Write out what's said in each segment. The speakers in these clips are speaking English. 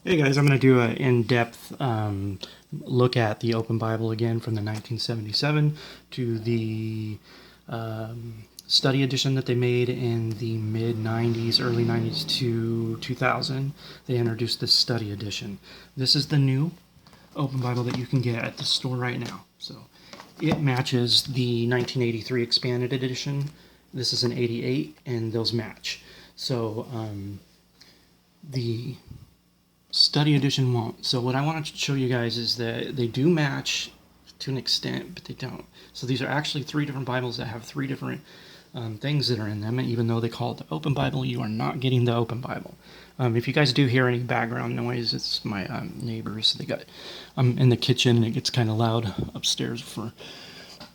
Hey guys, I'm going to do an in-depth look at the Open Bible again from the 1977 to the study edition that they made in the mid-90s, early 90s to 2000. They introduced this study edition. This is the new Open Bible that you can get at the store right now. So it matches the 1983 expanded edition. This is an 88, and those match. So the study edition won't. So what I wanted to show you guys is that they do match to an extent, but they don't. So these are actually three different Bibles that have three different things that are in them. And even though they call it the Open Bible, you are not getting the Open Bible. If you guys do hear any background noise, it's my neighbors. They got in the kitchen, and it gets kind of loud upstairs for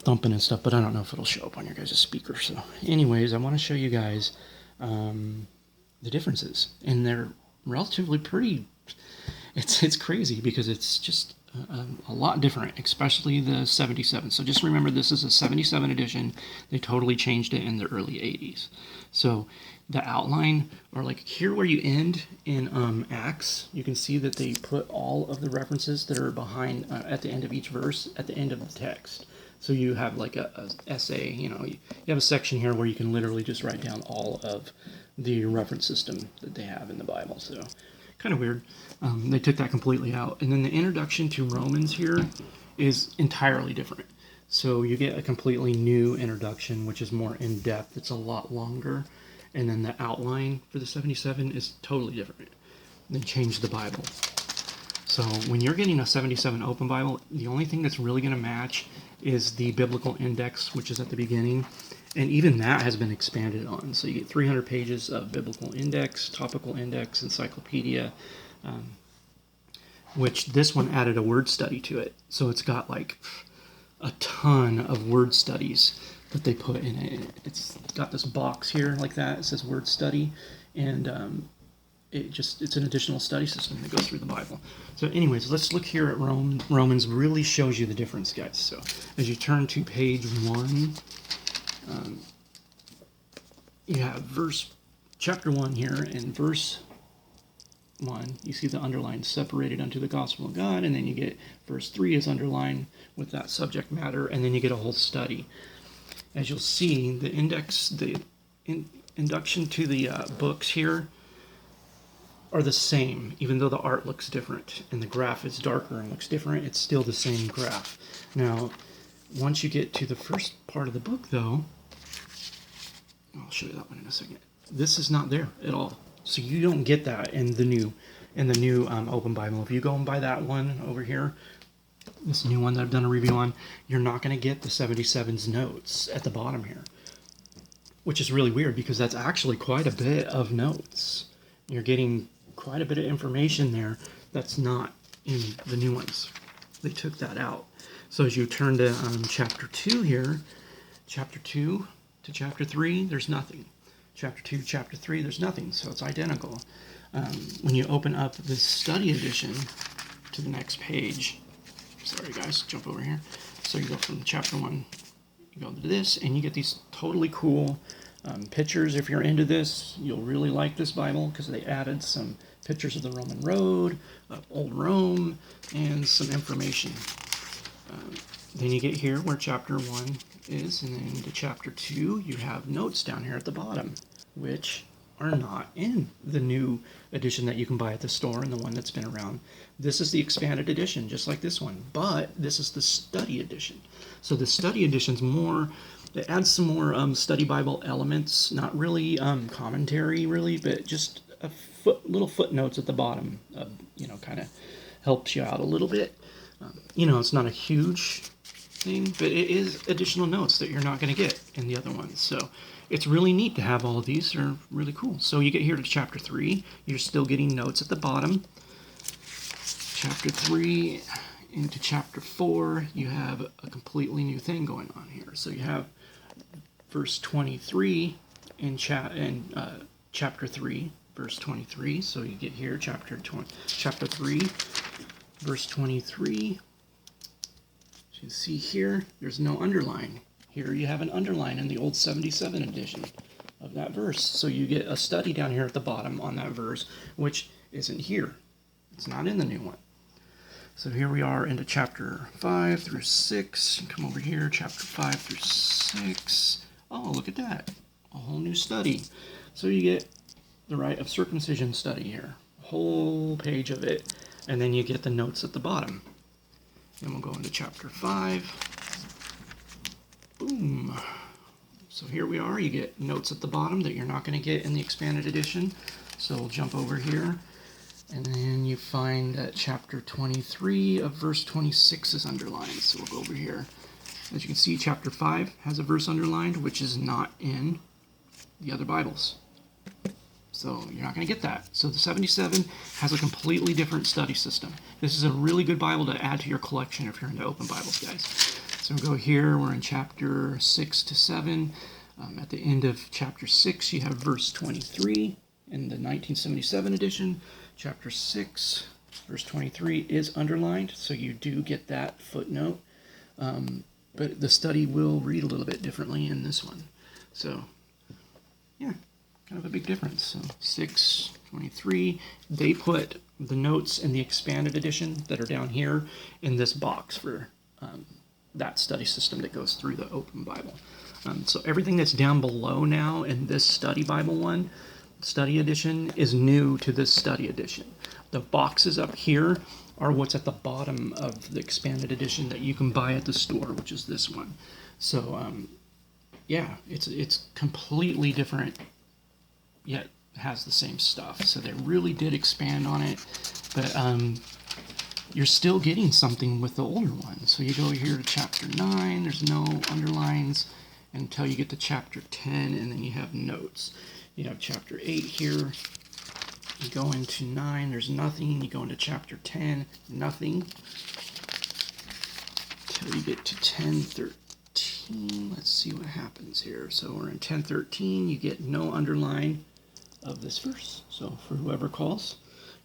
thumping and stuff, but I don't know if it'll show up on your guys' speaker. So anyways, I want to show you guys the differences, and they're relatively pretty. It's crazy because it's just a lot different, especially the 77. So just remember, this is a 77 edition. They totally changed it in the early 80s. So the outline, or like here where you end in Acts, you can see that they put all of the references that are behind at the end of each verse at the end of the text. So you have like a essay, you have a section here where you can literally just write down all of the reference system that they have in the Bible. So kind of weird. They took that completely out. And then the introduction to Romans here is entirely different. So you get a completely new introduction, which is more in-depth. It's a lot longer. And then the outline for the 77 is totally different. They changed the Bible. So when you're getting a 77 Open Bible, the only thing that's really going to match is the biblical index, which is at the beginning. And even that has been expanded on. So you get 300 pages of biblical index, topical index, encyclopedia, which this one added a word study to it. So it's got like a ton of word studies that they put in it. It's got this box here like that. It says word study. And it's an additional study system that goes through the Bible. So anyways, let's look here at Romans. Really shows you the difference, guys. So as you turn to page 1, you have chapter 1 here, and verse 1, you see the underline separated unto the gospel of God, and then you get verse 3 is underlined with that subject matter, and then you get a whole study. As you'll see, the induction to the books here are the same, even though the art looks different and the graph is darker and looks different. It's still the same graph. Now, once you get to the first part of the book, though, I'll show you that one in a second. This is not there at all, so you don't get that in the new Open Bible. If you go and buy that one over here, this new one that I've done a review on, you're not going to get the 77's notes at the bottom here, which is really weird because that's actually quite a bit of notes. You're getting quite a bit of information there that's not in the new ones. They took that out. So as you turn to chapter 2 here, chapter 2 to chapter 3, there's nothing. Chapter 2, chapter 3, there's nothing. So it's identical. When you open up the study edition to the next page, sorry guys, jump over here. So you go from chapter 1, you go to this, and you get these totally cool pictures. If you're into this, you'll really like this Bible because they added some pictures of the Roman road, of old Rome, and some information. Then you get here where chapter 1 is, and then to chapter 2, you have notes down here at the bottom, which are not in the new edition that you can buy at the store and the one that's been around. This is the expanded edition, just like this one, but this is the study edition. So the study edition's more, it adds some more study Bible elements, not really commentary really, but just little footnotes at the bottom, kind of helps you out a little bit. It's not a huge thing, but it is additional notes that you're not going to get in the other ones. So it's really neat to have all of these. They're really cool. So you get here to chapter 3, you're still getting notes at the bottom. Chapter 3 into chapter 4, you have a completely new thing going on here. So you have verse 23 in chapter 3, verse 23. So you get here, chapter 3, verse 23. As you see here, there's no underline. Here you have an underline in the old 77 edition of that verse. So you get a study down here at the bottom on that verse, which isn't here. It's not in the new one. So here we are into chapter 5 through 6. Come over here, chapter 5 through 6. Oh, look at that. A whole new study. So you get the rite of circumcision study here. A whole page of it. And then you get the notes at the bottom. Then we'll go into chapter 5. Boom. So here we are. You get notes at the bottom that you're not going to get in the expanded edition. So we'll jump over here. And then you find that chapter 23 of verse 26 is underlined. So we'll go over here. As you can see, chapter 5 has a verse underlined, which is not in the other Bibles. So you're not going to get that. So the 77 has a completely different study system. This is a really good Bible to add to your collection if you're into open Bibles, guys. So we'll go here. We're in chapter 6 to 7. At the end of chapter 6, you have verse 23 in the 1977 edition. Chapter 6, verse 23 is underlined, so you do get that footnote. But the study will read a little bit differently in this one. So, yeah, kind of a big difference. So 6:23, they put the notes in the expanded edition that are down here in this box for that study system that goes through the open Bible. So everything that's down below now in this study Bible one, study edition, is new to this study edition. The boxes up here are what's at the bottom of the expanded edition that you can buy at the store, which is this one. So yeah, it's completely different, yet has the same stuff. So they really did expand on it, but you're still getting something with the older one. So you go here to chapter 9, there's no underlines until you get to chapter 10, and then you have notes. You have chapter 8 here. You go into 9, there's nothing. You go into chapter 10, nothing. Until you get to 10:13. Let's see what happens here. So we're in 10:13. You get no underline of this verse. So for whoever calls,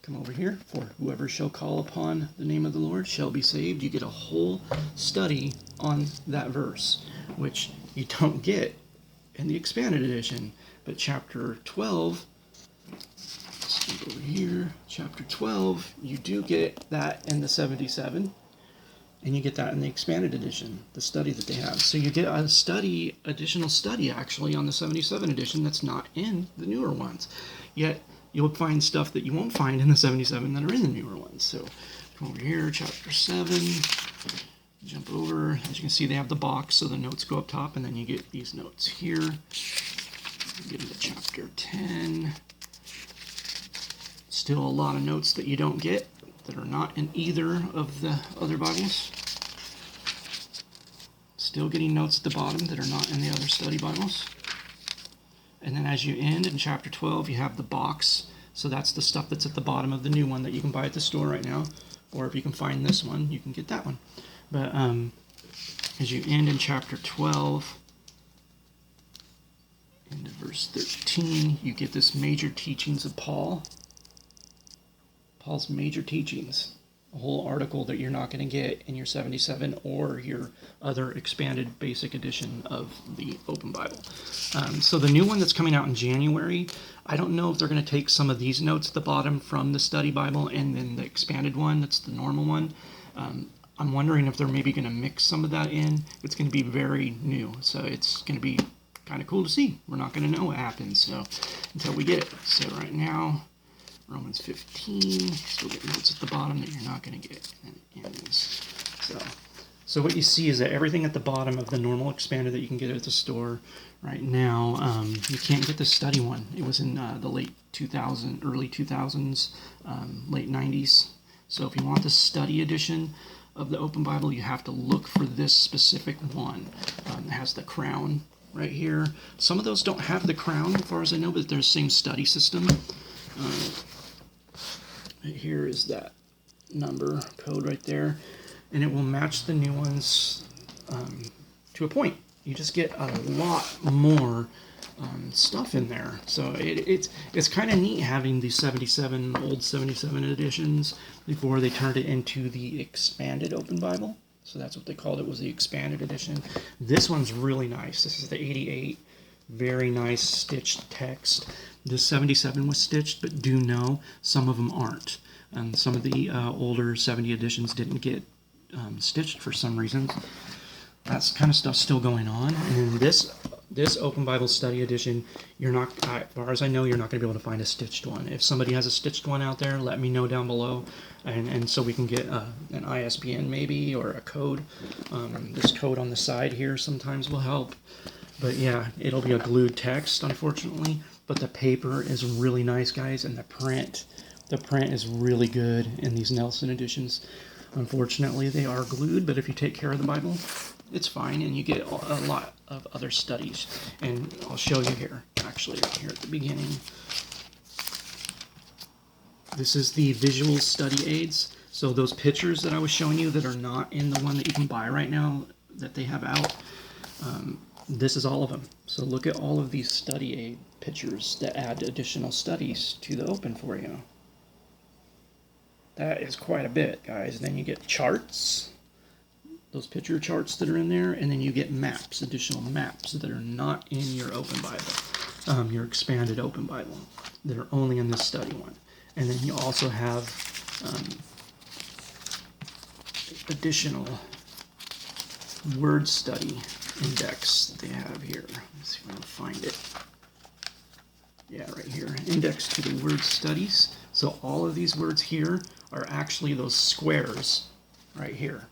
come over here. For whoever shall call upon the name of the Lord shall be saved. You get a whole study on that verse, which you don't get in the expanded edition. But chapter 12, let's go over here, chapter 12, you do get that in the 77, and you get that in the expanded edition, the study that they have. So you get a study, additional study actually on the 77 edition that's not in the newer ones. Yet you'll find stuff that you won't find in the 77 that are in the newer ones. So come over here, chapter 7, jump over. As you can see, they have the box, so the notes go up top, and then you get these notes here. Get into chapter 10. Still a lot of notes that you don't get that are not in either of the other Bibles. Still getting notes at the bottom that are not in the other study Bibles. And then as you end in chapter 12, you have the box. So that's the stuff that's at the bottom of the new one that you can buy at the store right now. Or if you can find this one, you can get that one. But as you end in chapter 12, into verse 13, you get this major teachings of Paul. Paul's major teachings. A whole article that you're not going to get in your 77 or your other expanded basic edition of the Open Bible. So the new one that's coming out in January, I don't know if they're going to take some of these notes at the bottom from the study Bible and then the expanded one, that's the normal one. I'm wondering if they're maybe going to mix some of that in. It's going to be very new, so it's going to be kind of cool to see. We're not going to know what happens so until we get it. So right now, Romans 15, still get notes at the bottom that you're not going to get. So what you see is that everything at the bottom of the normal expanded that you can get at the store right now, you can't get the study one. It was in the late 2000s, early 2000s, late 90s. So if you want the study edition of the Open Bible, you have to look for this specific one. It has the crown right here. Some of those don't have the crown, as far as I know, but they're the same study system. Here is that number code right there, and it will match the new ones to a point. You just get a lot more stuff in there. So it's kind of neat having the old 77 editions before they turned it into the expanded Open Bible. So that's what they called it, was the expanded edition. This one's really nice. This is the 88. Very nice stitched text. The 77 was stitched, but do know some of them aren't. and some of the older 70 editions didn't get stitched for some reason. That's kind of stuff still going on. And in this Open Bible Study Edition, you're not, as far as I know, you're not going to be able to find a stitched one. If somebody has a stitched one out there, let me know down below, and so we can get an ISBN maybe, or a code. This code on the side here sometimes will help. But yeah, it'll be a glued text, unfortunately. But the paper is really nice, guys, and the print is really good in these Nelson editions. Unfortunately, they are glued, but if you take care of the Bible, it's fine, and you get a lot of other studies. And I'll show you here, actually, right here at the beginning. This is the visual study aids. So those pictures that I was showing you that are not in the one that you can buy right now that they have out, this is all of them. So look at all of these study aid pictures that add additional studies to the Open for you. That is quite a bit, guys. Then you get charts, those picture charts that are in there, and then you get maps, additional maps that are not in your Open Bible, your expanded Open Bible, that are only in this study one. And then you also have additional word study index that they have here. Let's see if I can find it. Yeah, right here, index to the word studies. So all of these words here are actually those squares right here.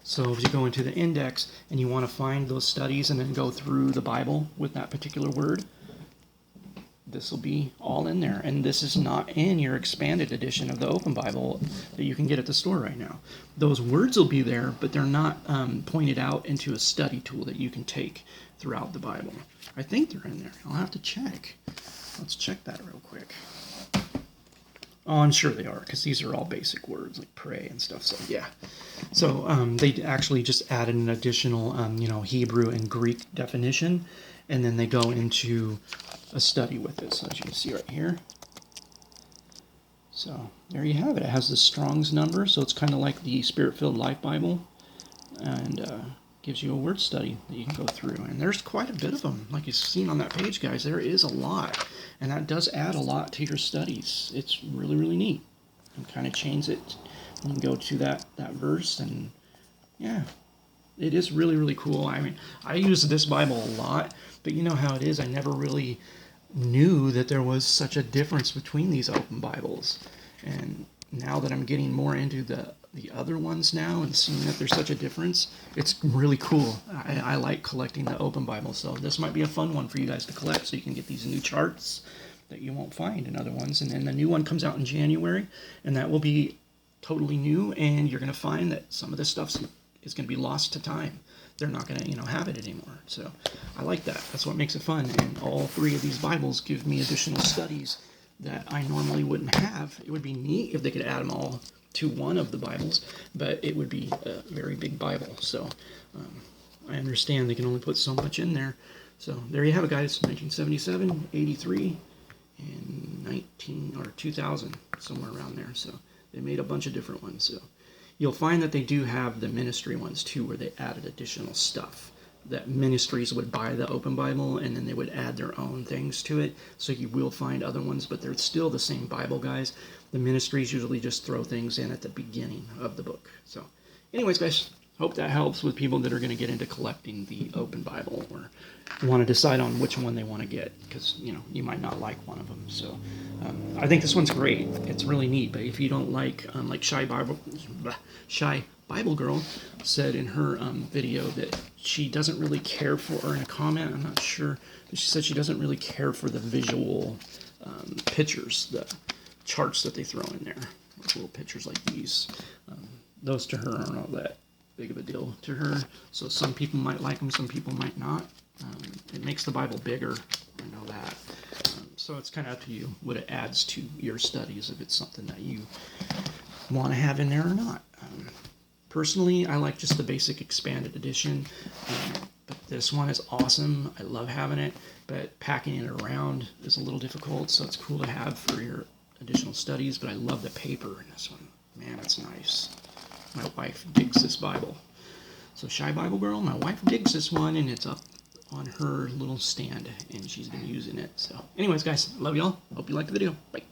So if you go into the index and you want to find those studies and then go through the Bible with that particular word, this will be all in there. And this is not in your expanded edition of the Open Bible that you can get at the store right now. Those words will be there, but they're not pointed out into a study tool that you can take throughout the Bible. I think they're in there. I'll have to check. Let's check that real quick. Oh, I'm sure they are, because these are all basic words like pray and stuff. So yeah, so they actually just added an additional, Hebrew and Greek definition, and then they go into a study with it. So as you can see right here. So there you have it. It has the Strong's number, so it's kind of like the Spirit-Filled Life Bible, and gives you a word study that you can go through. And there's quite a bit of them. Like you've seen on that page, guys, there is a lot. And that does add a lot to your studies. It's really, really neat. And kind of change it. You can go to that verse, and yeah, it is really, really cool. I mean, I use this Bible a lot, but you know how it is. I never really knew that there was such a difference between these Open Bibles. And now that I'm getting more into the other ones now and seeing that there's such a difference, it's really cool. I like collecting the Open Bible, so this might be a fun one for you guys to collect, so you can get these new charts that you won't find in other ones. And then the new one comes out in January, and that will be totally new, and you're going to find that some of this stuff is going to be lost to time. They're not going to, have it anymore. So I like that. That's what makes it fun. And all three of these Bibles give me additional studies that I normally wouldn't have. It would be neat if they could add them all to one of the Bibles, but it would be a very big Bible. So I understand they can only put so much in there. So there you have it, guys. 1977, 83, and 2000, somewhere around there. So they made a bunch of different ones. So you'll find that they do have the ministry ones too, where they added additional stuff. That ministries would buy the Open Bible, and then they would add their own things to it. So you will find other ones, but they're still the same Bible, guys. The ministries usually just throw things in at the beginning of the book. So anyways, guys, hope that helps with people that are going to get into collecting the Open Bible or want to decide on which one they want to get, because you might not like one of them. So I think this one's great. It's really neat. But if you don't like Shy Bible Girl said in her video that she doesn't really care for, or in a comment, I'm not sure, but she said she doesn't really care for the visual pictures, the charts that they throw in there, like little pictures like these. Those to her aren't all that big of a deal to her. So some people might like them, some people might not. It makes the Bible bigger, I know that. So it's kind of up to you what it adds to your studies, if it's something that you want to have in there or not. Personally, I like just the basic expanded edition, but this one is awesome. I love having it, but packing it around is a little difficult, so it's cool to have for your additional studies. But I love the paper in this one. Man, it's nice. My wife digs this Bible. So Shy Bible Girl, my wife digs this one, and it's up on her little stand, and she's been using it. So anyways, guys, love y'all. Hope you liked the video. Bye.